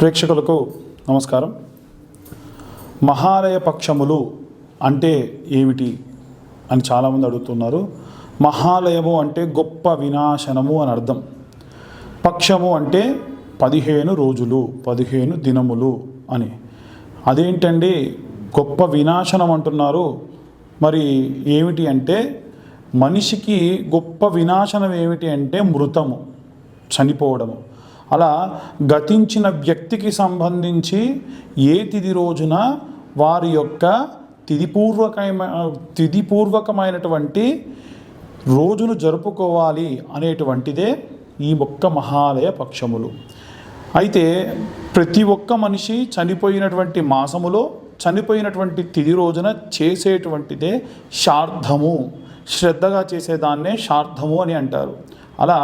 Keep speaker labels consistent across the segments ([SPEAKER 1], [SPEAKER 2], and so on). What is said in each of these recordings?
[SPEAKER 1] ప్రేక్షకులకు నమస్కారం. మహాలయ పక్షములు అంటే ఏమిటి అని చాలామంది అడుగుతున్నారు. మహాలయము అంటే గొప్ప వినాశనము అని అర్థం. పక్షము అంటే 15 రోజులు 15 దినములు అని. అదేంటండి గొప్ప వినాశనం అంటున్నారు? మరి ఏమిటి అంటే మనిషికి గొప్ప వినాశనం ఏమిటి అంటే మృతము, చనిపోవడము. అలా గతించిన వ్యక్తికి సంబంధించి ఏ తిథి రోజున వారి యొక్క తిథిపూర్వకమైనటువంటి రోజును జరుపుకోవాలి అనేటువంటిదే ఈ ఒక్క మహాలయ పక్షములు. అయితే ప్రతి ఒక్క మనిషి చనిపోయినటువంటి మాసములో చనిపోయినటువంటి తిథి రోజున చేసేటువంటిదే శ్రాద్ధము. శ్రద్ధగా చేసేదాన్నే శ్రాద్ధము అని అంటారు. అలా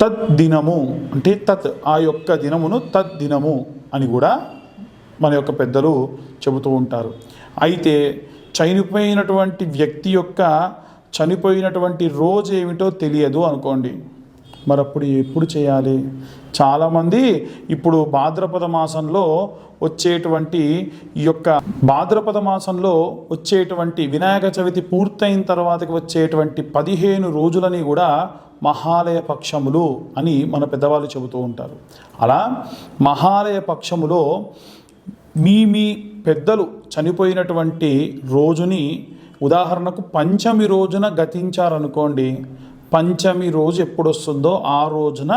[SPEAKER 1] తద్దినము అంటే ఆ యొక్క దినమును తద్దినము అని కూడా మన యొక్క పెద్దలు చెబుతూ ఉంటారు. అయితే చనిపోయినటువంటి వ్యక్తి యొక్క చనిపోయినటువంటి రోజు ఏమిటో తెలియదు అనుకోండి, మరి అప్పుడు ఎప్పుడు చేయాలి? చాలామంది ఇప్పుడు భాద్రపద మాసంలో వచ్చేటువంటి వినాయక చవితి పూర్తయిన తర్వాతకి వచ్చేటువంటి 15 రోజులని కూడా మహాలయ పక్షములు అని మన పెద్దవాళ్ళు చెబుతూ ఉంటారు. అలా మహాలయ పక్షములో మీ పెద్దలు చనిపోయినటువంటి రోజుని ఉదాహరణకు పంచమి రోజున గతించారనుకోండి. పంచమి రోజు ఎప్పుడు వస్తుందో ఆ రోజున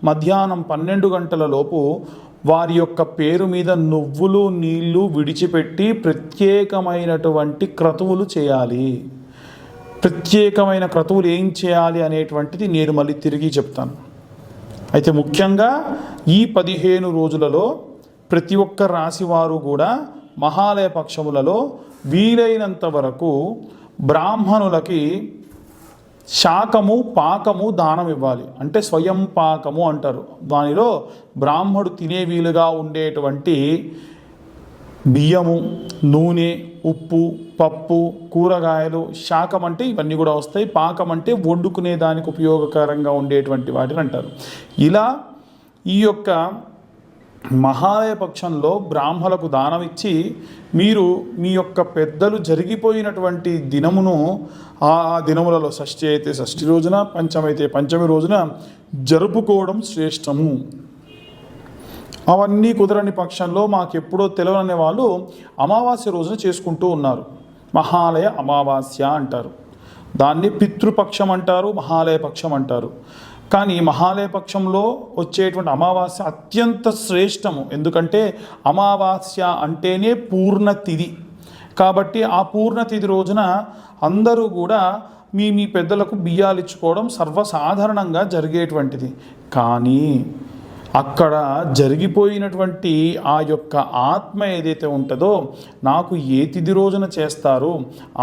[SPEAKER 1] మధ్యాహ్నం 12 గంటల లోపు వారి యొక్క పేరు మీద నువ్వులు నీళ్లు విడిచిపెట్టి ప్రత్యేకమైనటువంటి క్రతువులు చేయాలి. ప్రత్యేకమైన క్రతువులు ఏం చేయాలి అనేటువంటిది నేను మళ్ళీ తిరిగి చెప్తాను. అయితే ముఖ్యంగా ఈ 15 రోజులలో ప్రతి ఒక్క రాశి వారు కూడా మహాలయ పక్షములలో వీలైనంత వరకు బ్రాహ్మణులకి శాకము పాకము దానం ఇవ్వాలి. అంటే స్వయం పాకము అంటారు. దానిలో బ్రాహ్మడు తినే వీలుగా ఉండేటువంటి బియ్యము, నూనె, ఉప్పు, పప్పు, కూరగాయలు, శాకం అంటే ఇవన్నీ కూడా వస్తాయి. పాకం అంటే వండుకునే దానికి ఉపయోగకరంగా ఉండేటువంటి వాటిని అంటారు. ఇలా ఈ యొక్క మహాలయ పక్షంలో బ్రాహ్మణులకు దానం ఇచ్చి మీరు మీ యొక్క పెద్దలు జరిగిపోయినటువంటి దినమును ఆ దినములలో షష్ఠి అయితే షష్ఠి రోజున, పంచమి అయితే పంచమి రోజున జరుపుకోవడం శ్రేష్టము. అవన్నీ కుదరని పక్షంలో మాకెప్పుడో తెలియని వాళ్ళు అమావాస్య రోజున చేసుకుంటూ ఉన్నారు. మహాలయ అమావాస్య అంటారు. దాన్ని పితృపక్షం అంటారు, మహాలయ పక్షం అంటారు. కానీ మహాలయ పక్షంలో వచ్చేటువంటి అమావాస్య అత్యంత శ్రేష్టము. ఎందుకంటే అమావాస్య అంటేనే పూర్ణ తిథి. కాబట్టి ఆ పూర్ణ తిథి రోజున అందరూ కూడా మీ పెద్దలకు బియ్యాలు ఇచ్చుకోవడం సర్వసాధారణంగా జరిగేటువంటిది. కానీ అక్కడ జరిగిపోయినటువంటి ఆ యొక్క ఆత్మ ఏదైతే ఉంటుందో, నాకు ఏ తిథి రోజున చేస్తారు,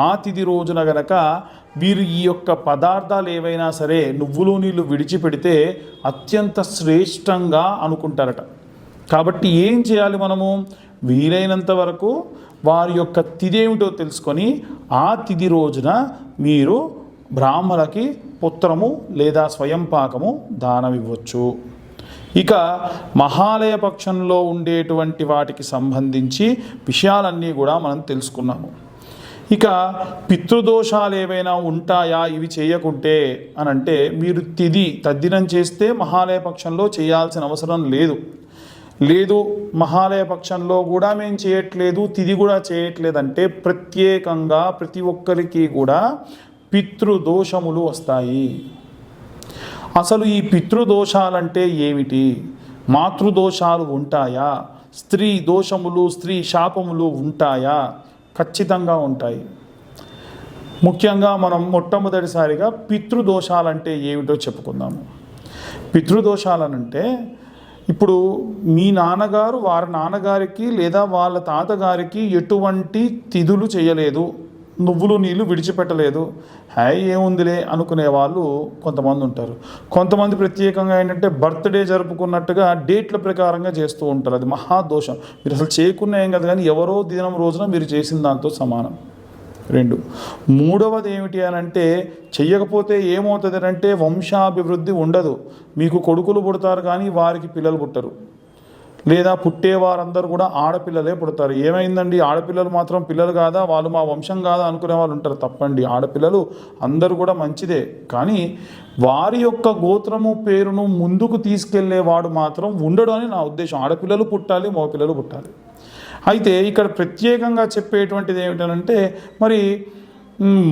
[SPEAKER 1] ఆ తిథి రోజున గనక వీరు ఈ యొక్క పదార్థాలు ఏవైనా సరే నువ్వులు నీళ్ళు విడిచిపెడితే అత్యంత శ్రేష్టంగా అనుకుంటారట. కాబట్టి ఏం చేయాలి మనము? వీలైనంత వరకు వారి యొక్క తిథి ఏమిటో తెలుసుకొని ఆ తిథి రోజున మీరు బ్రాహ్మణులకి పుత్రము లేదా స్వయం పాకము దానం ఇవ్వచ్చు. ఇక మహాలయ పక్షంలో ఉండేటువంటి వాటికి సంబంధించి విషయాలన్నీ కూడా మనం తెలుసుకున్నాము. ఇక పితృదోషాలు ఏవైనా ఉంటాయా ఇవి చేయకుంటే అని అంటే, మీరు తద్దినం చేస్తే మహాలయ పక్షంలో చేయాల్సిన అవసరం లేదు మహాలయ పక్షంలో కూడా మేము చేయట్లేదు, తిథి కూడా చేయట్లేదంటే ప్రత్యేకంగా ప్రతి ఒక్కరికి కూడా పితృదోషములు వస్తాయి. అసలు ఈ పితృదోషాలంటే ఏమిటి? మాతృదోషాలు ఉంటాయా? స్త్రీ దోషములు, స్త్రీ శాపములు ఉంటాయా? ఖచ్చితంగా ఉంటాయి. ముఖ్యంగా మనం మొట్టమొదటిసారిగా పితృదోషాలంటే ఏమిటో చెప్పుకుందాము. పితృదోషాలనంటే ఇప్పుడు మీ నాన్నగారు వారి నాన్నగారికి లేదా వాళ్ళ తాతగారికి ఎటువంటి తిథులు చేయలేదు, నువ్వులు నీళ్ళు విడిచిపెట్టలేదు, ఏముందిలే అనుకునే వాళ్ళు కొంతమంది ఉంటారు. కొంతమంది ప్రత్యేకంగా ఏంటంటే బర్త్డే జరుపుకున్నట్టుగా డేట్ల ప్రకారంగా చేస్తూ ఉంటారు. అది మహాదోషం. మీరు అసలు చేయకున్నా ఏం కదా, కానీ ఎవరో దినం రోజున మీరు చేసిన దాంతో సమానం. 2 మూడవది ఏమిటి అని అంటే, చెయ్యకపోతే ఏమవుతుంది అంటే వంశాభివృద్ధి ఉండదు. మీకు కొడుకులు పుడతారు కానీ వారికి పిల్లలు పుట్టరు. లేదా పుట్టేవారందరూ కూడా ఆడపిల్లలే పుడతారు. ఏమైందండి, ఆడపిల్లలు మాత్రం పిల్లలు కాదా, వాళ్ళు మా వంశం కాదా అనుకునే వాళ్ళు ఉంటారు. తప్పండి, ఆడపిల్లలు అందరూ కూడా మంచిదే. కానీ వారి యొక్క గోత్రము పేరును ముందుకు తీసుకెళ్లేవాడు మాత్రం ఉండడు అని నా ఉద్దేశం. ఆడపిల్లలు పుట్టాలి, మగపిల్లలు పుట్టాలి. అయితే ఇక్కడ ప్రత్యేకంగా చెప్పేటువంటిది ఏమిటంటే, మరి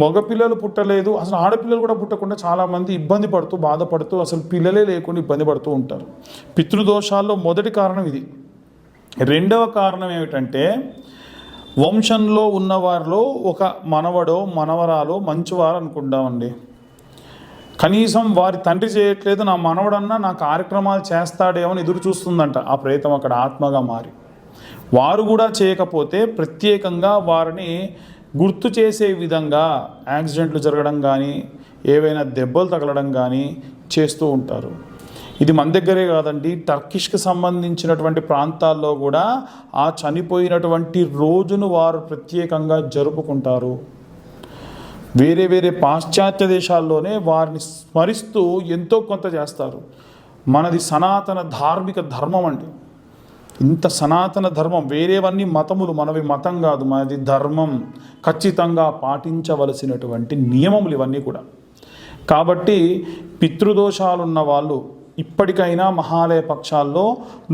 [SPEAKER 1] మగపిల్లలు పుట్టలేదు, అసలు ఆడపిల్లలు కూడా పుట్టకుండా చాలామంది ఇబ్బంది పడుతూ బాధపడుతూ అసలు పిల్లలే లేకుండా ఇబ్బంది పడుతూ ఉంటారు. పితృదోషాల్లో మొదటి కారణం ఇది. రెండవ కారణం ఏమిటంటే, వంశంలో ఉన్నవారిలో ఒక మనవడో మనవరాలో మంచివారు అనుకుంటామండి. కనీసం వారి తండ్రి చేయట్లేదు, నా మనవడన్నా నా కార్యక్రమాలు చేస్తాడేమో అని ఎదురు చూస్తుందంట ఆ ప్రేతం అక్కడ ఆత్మగా మారి. వారు కూడా చేయకపోతే ప్రత్యేకంగా వారిని గుర్తు చేసే విధంగా యాక్సిడెంట్లు జరగడం కానీ, ఏవైనా దెబ్బలు తగలడం కానీ చేస్తూ ఉంటారు. ఇది మన దగ్గరే కాదండి, టర్కిష్కి సంబంధించినటువంటి ప్రాంతాల్లో కూడా ఆ చనిపోయినటువంటి రోజును వారు ప్రత్యేకంగా జరుపుకుంటారు. వేరే వేరే పాశ్చాత్య దేశాల్లోనే వారిని స్మరిస్తూ ఎంతో కొంత చేస్తారు. మనది సనాతన ధార్మిక ధర్మం అండి. ఇంత సనాతన ధర్మం, వేరేవన్నీ మతములు, మనవి మతం కాదు, మనది ధర్మం. ఖచ్చితంగా పాటించవలసినటువంటి నియమములు ఇవన్నీ కూడా. కాబట్టి పితృదోషాలున్న వాళ్ళు ఇప్పటికైనా మహాలయ పక్షాల్లో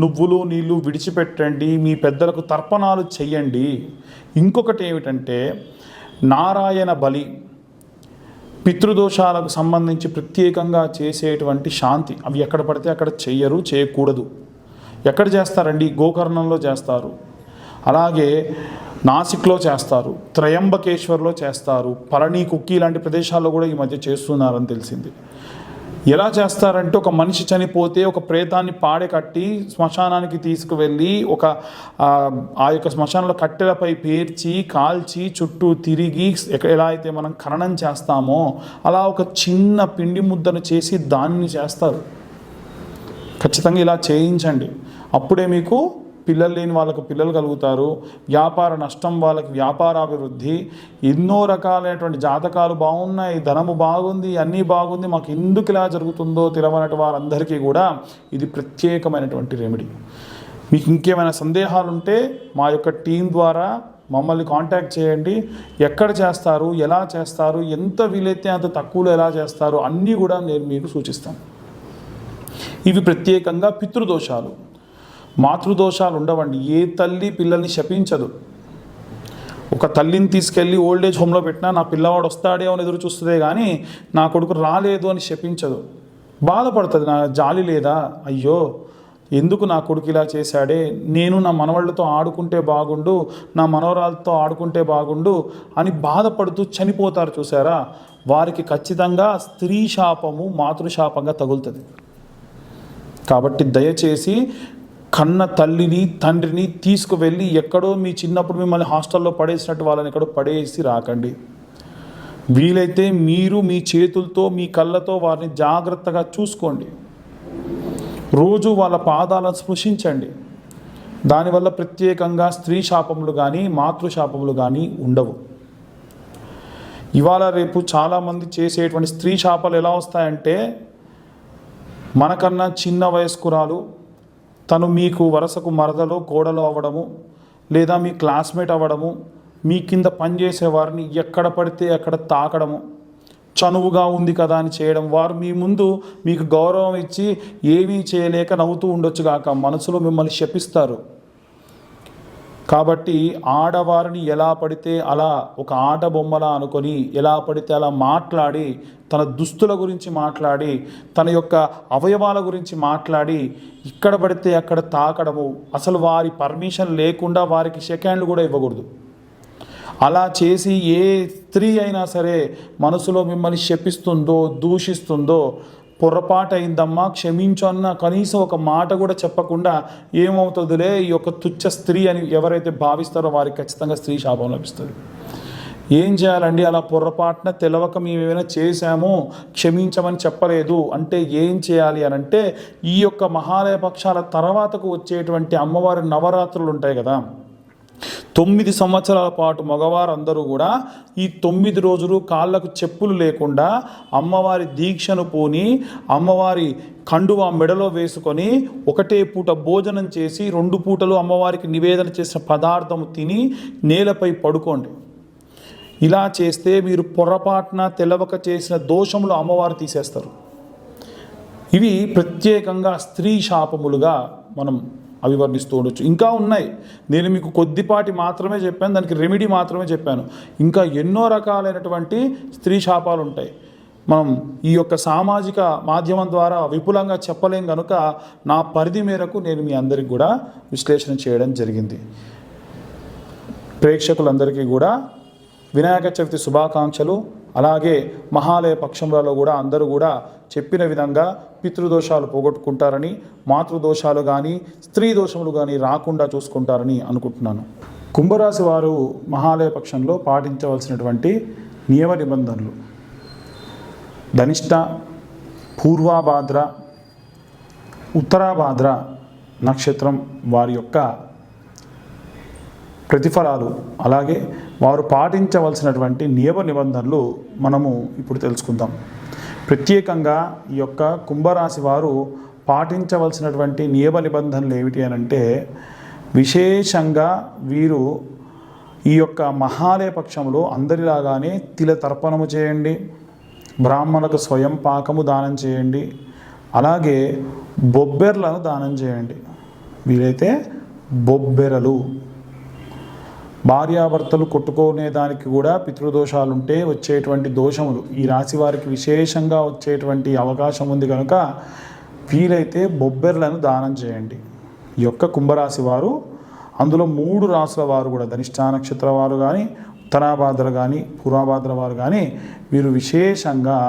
[SPEAKER 1] నువ్వులు నీళ్ళు విడిచిపెట్టండి, మీ పెద్దలకు తర్పణాలు చెయ్యండి. ఇంకొకటి ఏమిటంటే, నారాయణ బలి పితృదోషాలకు సంబంధించి ప్రత్యేకంగా చేసేటువంటి శాంతి, అవి ఎక్కడ పడితే అక్కడ చెయ్యరు, చేయకూడదు. ఎక్కడ చేస్తారండి, గోకర్ణంలో చేస్తారు, అలాగే నాసిక్లో చేస్తారు, త్రయంబకేశ్వర్లో చేస్తారు, పళని కుక్కీ లాంటి ప్రదేశాల్లో కూడా ఈ మధ్య చేస్తున్నారని తెలిసింది. ఎలా చేస్తారంటే, ఒక మనిషి చనిపోతే ఒక ప్రేతాన్ని పాడె కట్టి శ్మశానానికి తీసుకువెళ్ళి ఆ యొక్క శ్మశానంలో కట్టెలపై పేర్చి కాల్చి చుట్టూ తిరిగి ఎలా అయితే మనం ఖననం చేస్తామో అలా ఒక చిన్న పిండి ముద్దను చేసి దాన్ని చేస్తారు. ఖచ్చితంగా ఇలా చేయించండి. అప్పుడే మీకు పిల్లలు లేని వాళ్ళకు పిల్లలు కలుగుతారు, వ్యాపార నష్టం వాళ్ళకి వ్యాపారాభివృద్ధి, ఎన్నో రకాలైనటువంటి జాతకాలు బాగున్నాయి, ధనము బాగుంది, అన్నీ బాగుంది, మాకు ఎందుకు ఇలా జరుగుతుందో తెలియనటువంటి వారందరికీ కూడా ఇది ప్రత్యేకమైనటువంటి రెమెడీ. మీకు ఇంకేమైనా సందేహాలు ఉంటే మా యొక్క టీం ద్వారా మమ్మల్ని కాంటాక్ట్ చేయండి. ఎక్కడ చేస్తారు, ఎలా చేస్తారు, ఎంత వీలైతే అంత తక్కువలో ఎలా చేస్తారు అన్నీ కూడా నేను మీకు సూచిస్తాను. ఇవి ప్రత్యేకంగా పితృదోషాలు. మాతృదోషాలు ఉండవండి. ఏ తల్లి పిల్లల్ని శపించదు. ఒక తల్లిని తీసుకెళ్ళి ఓల్డేజ్ హోమ్లో పెట్టినా నా పిల్లవాడు వస్తాడే అని ఎదురు చూస్తుందే కానీ నా కొడుకు రాలేదు అని శపించదు. బాధపడుతుంది, నా జాలి లేదా, అయ్యో ఎందుకు నా కొడుకు ఇలా చేశాడే, నేను నా మనవాళ్ళతో ఆడుకుంటే బాగుండు, నా మనవరాలతో ఆడుకుంటే బాగుండు అని బాధపడుతూ చనిపోతారు చూసారా, వారికి ఖచ్చితంగా స్త్రీ శాపము మాతృశాపంగా తగులుతుంది. కాబట్టి దయచేసి కన్న తల్లిని తండ్రిని తీసుకువెళ్ళి ఎక్కడో మీ చిన్నప్పుడు మిమ్మల్ని హాస్టల్లో పడేసినట్టు వాళ్ళని ఎక్కడో పడేసి రాకండి. వీలైతే మీరు మీ చేతులతో మీ కళ్ళతో వారిని జాగ్రత్తగా చూసుకోండి. రోజు వాళ్ళ పాదాలను స్పృశించండి. దానివల్ల ప్రత్యేకంగా స్త్రీ శాపములు కానీ మాతృశాపములు కానీ ఉండవు. ఇవాళ రేపు చాలామంది చేసేటువంటి స్త్రీ శాపాలు ఎలా వస్తాయంటే, మనకన్నా చిన్న వయస్కురాలు తను మీకు వరసకు మరదలో కోడలు అవ్వడము, లేదా మీ క్లాస్మేట్ అవ్వడము, మీ కింద పనిచేసే వారిని ఎక్కడ పడితే అక్కడ తాకడము, చనువుగా ఉంది కదా అని చేయడం, వారు మీ ముందు మీకు గౌరవం ఇచ్చి ఏమీ చేయలేక నవ్వుతూ ఉండొచ్చుగాక మనసులో మిమ్మల్ని శపిస్తారు. కాబట్టి ఆడవారిని ఎలా పడితే అలా ఒక ఆట బొమ్మలా అనుకొని ఎలా పడితే అలా మాట్లాడి, తన దుస్తుల గురించి మాట్లాడి, తన యొక్క అవయవాల గురించి మాట్లాడి ఇక్కడ పడితే అక్కడ తాకడము, అసలు వారి పర్మిషన్ లేకుండా వారికి సెకండ్లు కూడా ఇవ్వకూడదు. అలా చేసి ఏ స్త్రీ అయినా సరే మనసులో మిమ్మల్ని శపిస్తుందో దూషిస్తుందో, పొరపాటు అయిందమ్మా క్షమించన్న కనీసం ఒక మాట కూడా చెప్పకుండా ఏమవుతుందిలే ఈ యొక్క తుచ్చ స్త్రీ అని ఎవరైతే భావిస్తారో వారికి ఖచ్చితంగా స్త్రీ శాపం లభిస్తుంది. ఏం చేయాలండి, అలా పొరపాటున తెలవక మేము ఏమైనా చేశాము క్షమించమని చెప్పలేదు అంటే ఏం చేయాలి అని అంటే, ఈ యొక్క మహాలయ పక్షాల తర్వాతకు వచ్చేటువంటి అమ్మవారి నవరాత్రులు ఉంటాయి కదా, 9 సంవత్సరాల పాటు మగవారందరూ కూడా ఈ 9 రోజులు కాళ్ళకు చెప్పులు లేకుండా అమ్మవారి దీక్షను పూని అమ్మవారి కండువా మెడలో వేసుకొని ఒకటే పూట భోజనం చేసి 2 పూటలు అమ్మవారికి నివేదన చేసిన పదార్థం తిని నేలపై పడుకోండి. ఇలా చేస్తే మీరు పొరపాటున తెలవక చేసిన దోషములు అమ్మవారు తీసేస్తారు. ఇవి ప్రత్యేకంగా స్త్రీ శాపములుగా మనం అభివర్ణిస్తూ ఉండొచ్చు. ఇంకా ఉన్నాయి, నేను మీకు కొద్దిపాటి మాత్రమే చెప్పాను, దానికి రెమెడీ మాత్రమే చెప్పాను. ఇంకా ఎన్నో రకాలైనటువంటి స్త్రీ శాపాలు ఉంటాయి. మనం ఈ యొక్క సామాజిక మాధ్యమం ద్వారా విపులంగా చెప్పలేం కనుక నా పరిధి మేరకు నేను మీ అందరికి కూడా విశ్లేషణ చేయడం జరిగింది. ప్రేక్షకులందరికీ కూడా వినాయక చవితి శుభాకాంక్షలు. అలాగే మహాలయ పక్షంలో కూడా అందరూ కూడా చెప్పిన విధంగా పితృదోషాలు పోగొట్టుకుంటారని, మాతృదోషాలు కానీ స్త్రీ దోషములు కానీ రాకుండా చూసుకుంటారని అనుకుంటున్నాను. కుంభరాశి వారు మహాలయ పక్షంలో పాటించవలసినటువంటి నియమ నిబంధనలు: ధనిష్ట, పూర్వాభాద్ర, ఉత్తరాభాద్ర నక్షత్రం వారి యొక్క ప్రతిఫలాలు, అలాగే వారు పాటించవలసినటువంటి నియమ నిబంధనలు మనము ఇప్పుడు తెలుసుకుందాం. ప్రత్యేకంగా ఈ యొక్క కుంభరాశి వారు పాటించవలసినటువంటి నియమ నిబంధనలు ఏమిటి అని అంటే, విశేషంగా వీరు ఈ యొక్క మహాలయ పక్షంలో అందరిలాగానే తిల తర్పణము చేయండి, బ్రాహ్మణులకు స్వయం పాకము దానం చేయండి, అలాగే బొబ్బెర్లను దానం చేయండి. వీలైతే బొబ్బెరలు, భార్యాభర్తలు కొట్టుకునే దానికి కూడా పితృదోషాలు ఉంటే వచ్చేటువంటి దోషములు ఈ రాశి వారికి విశేషంగా వచ్చేటువంటి అవకాశం ఉంది కనుక వీలైతే బొబ్బెర్లను దానం చేయండి. ఈ యొక్క కుంభరాశి వారు, అందులో 3 రాశుల వారు కూడా, ధనిష్ఠా నక్షత్ర వారు కానీ, ఉత్తరాభాద్ర కానీ, పూర్వభాద్ర వారు కానీ, వీరు విశేషంగా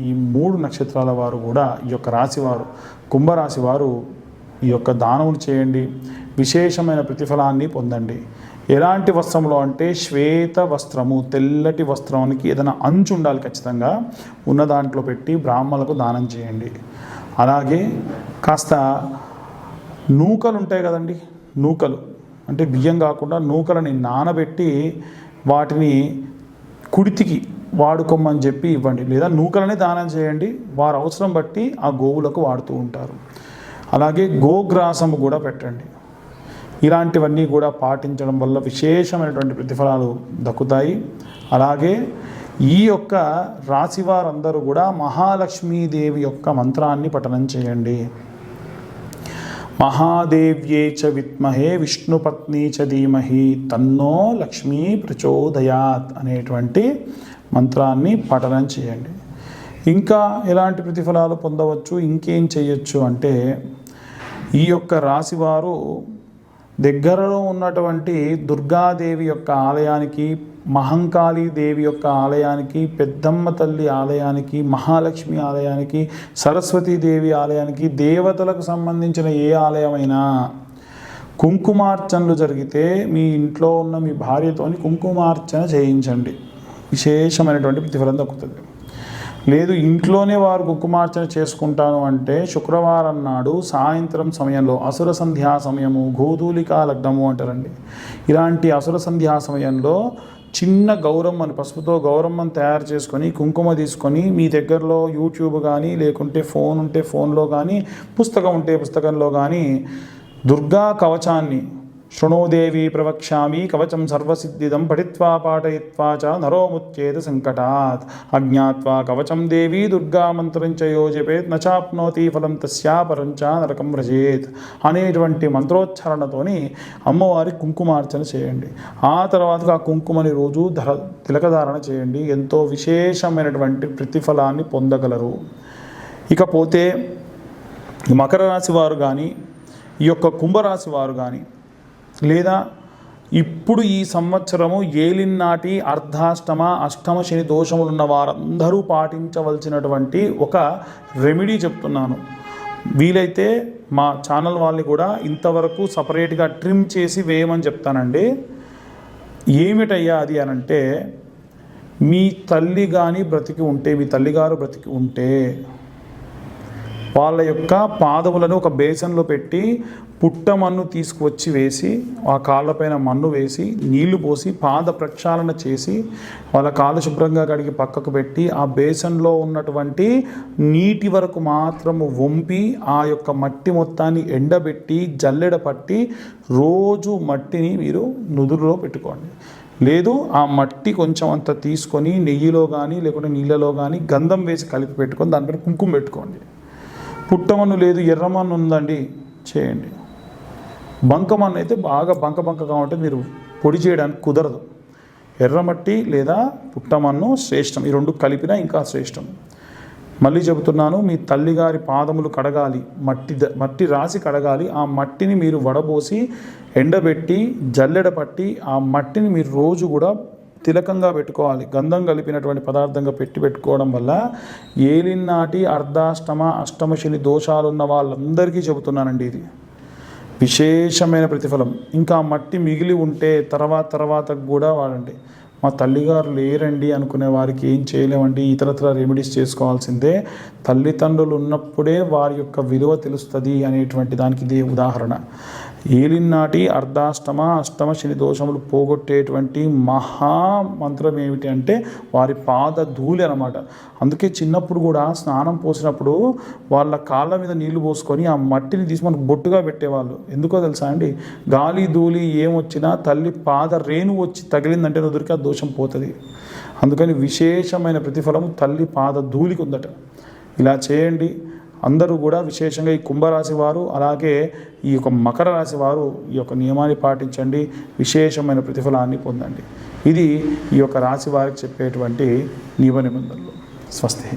[SPEAKER 1] ఈ 3 నక్షత్రాల వారు కూడా ఈ యొక్క రాశివారు కుంభరాశి వారు ఈ యొక్క దానములు చేయండి, విశేషమైన ప్రతిఫలాన్ని పొందండి. ఎలాంటి వస్త్రంలో అంటే శ్వేత వస్త్రము, తెల్లటి వస్త్రానికి ఏదైనా అంచు ఉండాలి, ఖచ్చితంగా ఉన్న దాంట్లో పెట్టి బ్రాహ్మణులకు దానం చేయండి. అలాగే కాస్త నూకలు ఉంటాయి కదండి, నూకలు అంటే బియ్యం కాకుండా నూకలని నానబెట్టి వాటిని కుడితికి వాడుకోమని చెప్పి ఇవ్వండి, లేదా నూకలని దానం చేయండి. వారి అవసరం బట్టి ఆ గోవులకు వాడుతూ ఉంటారు. అలాగే గోగ్రాసము కూడా పెట్టండి. ఇలాంటివన్నీ కూడా పాటించడం వల్ల విశేషమైనటువంటి ప్రతిఫలాలు దక్కుతాయి. అలాగే ఈ యొక్క రాశి వారందరూ కూడా మహాలక్ష్మీదేవి యొక్క మంత్రాన్ని పఠనం చేయండి. మహాదేవ్యే చ విద్మహే విష్ణుపత్ని చ ధీమహి తన్నో లక్ష్మీ ప్రచోదయాత్ అనేటువంటి మంత్రాన్ని పఠనం చేయండి. ఇంకా ఎలాంటి ప్రతిఫలాలు పొందవచ్చు, ఇంకేం చేయొచ్చు అంటే, ఈ యొక్క రాశివారు దగ్గరలో ఉన్నటువంటి దుర్గాదేవి యొక్క ఆలయానికి, మహంకాళీ దేవి యొక్క ఆలయానికి, పెద్దమ్మ తల్లి ఆలయానికి, మహాలక్ష్మి ఆలయానికి, సరస్వతీదేవి ఆలయానికి, దేవతలకు సంబంధించిన ఏ ఆలయమైనా కుంకుమార్చనలు జరిగితే మీ ఇంట్లో ఉన్న మీ భార్యతోని కుంకుమార్చన చేయించండి, విశేషమైనటువంటి ప్రతిఫలం దక్కుతుంది. లేదు ఇంట్లోనే వారు కుంకుమార్చన చేసుకుంటాను అంటే శుక్రవారం నాడు సాయంత్రం సమయంలో, అసుర సంధ్యా సమయము, గోధూలికా లగ్నము అంటారండి, ఇలాంటి అసుర సంధ్యా సమయంలో చిన్న గౌరమ్మని, పసుపుతో గౌరమ్మని తయారు చేసుకొని కుంకుమ తీసుకొని మీ దగ్గరలో యూట్యూబ్ కానీ, లేకుంటే ఫోన్ ఉంటే ఫోన్లో కానీ, పుస్తకం ఉంటే పుస్తకంలో కానీ దుర్గా కవచాన్ని, శృణోదేవి ప్రవక్ష్యామి కవచం సర్వసిద్ధిదం పఠిత్వా పాఠయిత్వా చ నరోముచ్యేత సంకటాత్ అజ్ఞాత్వా కవచం దేవి దుర్గా మంత్రం చ యో జపేత్ నచాప్నోతి ఫలం తస్యా పరంచ నరకం వ్రజేత్ అనేటువంటి మంత్రోచ్చారణతోని అమ్మవారి కుంకుమార్చన చేయండి. ఆ తర్వాత ఆ కుంకుమని రోజు తిలకధారణ చేయండి. ఎంతో విశేషమైనటువంటి ప్రతిఫలాన్ని పొందగలరు. ఇకపోతే మకర రాశి వారు కానీ, ఈ యొక్క కుంభరాశి వారు కానీ, లేదా ఇప్పుడు ఈ సంవత్సరము ఏలినాటి అర్ధాష్టమ అష్టమ శని దోషములున్న వారందరూ పాటించవలసినటువంటి ఒక రెమెడీ చెప్తున్నాను. వీలైతే మా ఛానల్ వాళ్ళని కూడా ఇంతవరకు సపరేట్గా ట్రిమ్ చేసి వేయమని చెప్తానండి. ఏమిటయ్యా అది అనంటే, మీ తల్లి కానీ బ్రతికి ఉంటే, మీ తల్లిగారు బ్రతికి ఉంటే వాళ్ళ యొక్క పాదములను ఒక బేసన్లో పెట్టి పుట్ట మన్ను తీసుకువచ్చి వేసి ఆ కాళ్ళపైన మన్ను వేసి నీళ్లు పోసి పాద ప్రక్షాళన చేసి వాళ్ళ కాళ్ళు శుభ్రంగా కడిగి పక్కకు పెట్టి ఆ బేసన్లో ఉన్నటువంటి నీటి వరకు మాత్రము వంపి ఆ యొక్క మట్టి మొత్తాన్ని ఎండబెట్టి జల్లెడ పట్టి రోజు మట్టిని మీరు నుదురులో పెట్టుకోండి. లేదు ఆ మట్టి కొంచెం అంత తీసుకొని నెయ్యిలో కానీ లేకుంటే నీళ్ళలో కానీ గంధం వేసి కలిపి పెట్టుకొని దానిపైన కుంకుమ పెట్టుకోండి. పుట్టమన్ను లేదు ఎర్రమన్ను ఉందండి చేయండి. బంకమన్ను అయితే బాగా బంకగా ఉంటే మీరు పొడి చేయడానికి కుదరదు. ఎర్రమట్టి లేదా పుట్టమన్ను శ్రేష్టం, ఈ రెండు కలిపినా ఇంకా శ్రేష్టం. మళ్ళీ చెబుతున్నాను, మీ తల్లిగారి పాదములు కడగాలి, మట్టి రాసి కడగాలి. ఆ మట్టిని మీరు వడబోసి ఎండబెట్టి జల్లెడ పట్టి ఆ మట్టిని మీరు రోజు కూడా తిలకంగా పెట్టుకోవాలి. గంధం కలిపినటువంటి పదార్థంగా పెట్టుకోవడం వల్ల ఏలినాటి అర్ధాష్టమ అష్టమ శని దోషాలున్న వాళ్ళందరికీ చెబుతున్నానండి, ఇది విశేషమైన ప్రతిఫలం. ఇంకా మట్టి మిగిలి ఉంటే తర్వాత కూడా వాడండి. మా తల్లిగారు లేరండి అనుకునే వారికి ఏం చేయలేమండి, ఇతరత్ర రెమెడీస్ చేసుకోవాల్సిందే. తల్లిదండ్రులు ఉన్నప్పుడే వారి యొక్క విలువ తెలుస్తుంది అనేటువంటి దానికి ఇదే ఉదాహరణ. ఏలినాటి అర్ధాష్టమ అష్టమ శని దోషములు పోగొట్టేటువంటి మహామంత్రం ఏమిటి అంటే వారి పాద ధూళి అనమాట. అందుకే చిన్నప్పుడు కూడా స్నానం పోసినప్పుడు వాళ్ళ కాళ్ళ మీద నీళ్లు పోసుకొని ఆ మట్టిని తీసి మనకు బొట్టుగా పెట్టేవాళ్ళు. ఎందుకో తెలుసా అండి, గాలి ధూళి ఏమొచ్చినా తల్లి పాద రేణు వచ్చి తగిలిందంటే నుదురికి ఆ దోషం పోతుంది. అందుకని విశేషమైన ప్రతిఫలం తల్లి పాద ధూళికి ఉందట. ఇలా చేయండి అందరూ కూడా. విశేషంగా ఈ కుంభరాశి వారు అలాగే ఈ యొక్క మకర రాశి వారు ఈ యొక్క నియమాన్ని పాటించండి, విశేషమైన ప్రతిఫలాన్ని పొందండి. ఇది ఈ యొక్క రాశి వారికి చెప్పేటువంటి నియమ నిబంధనలు. స్వస్తి.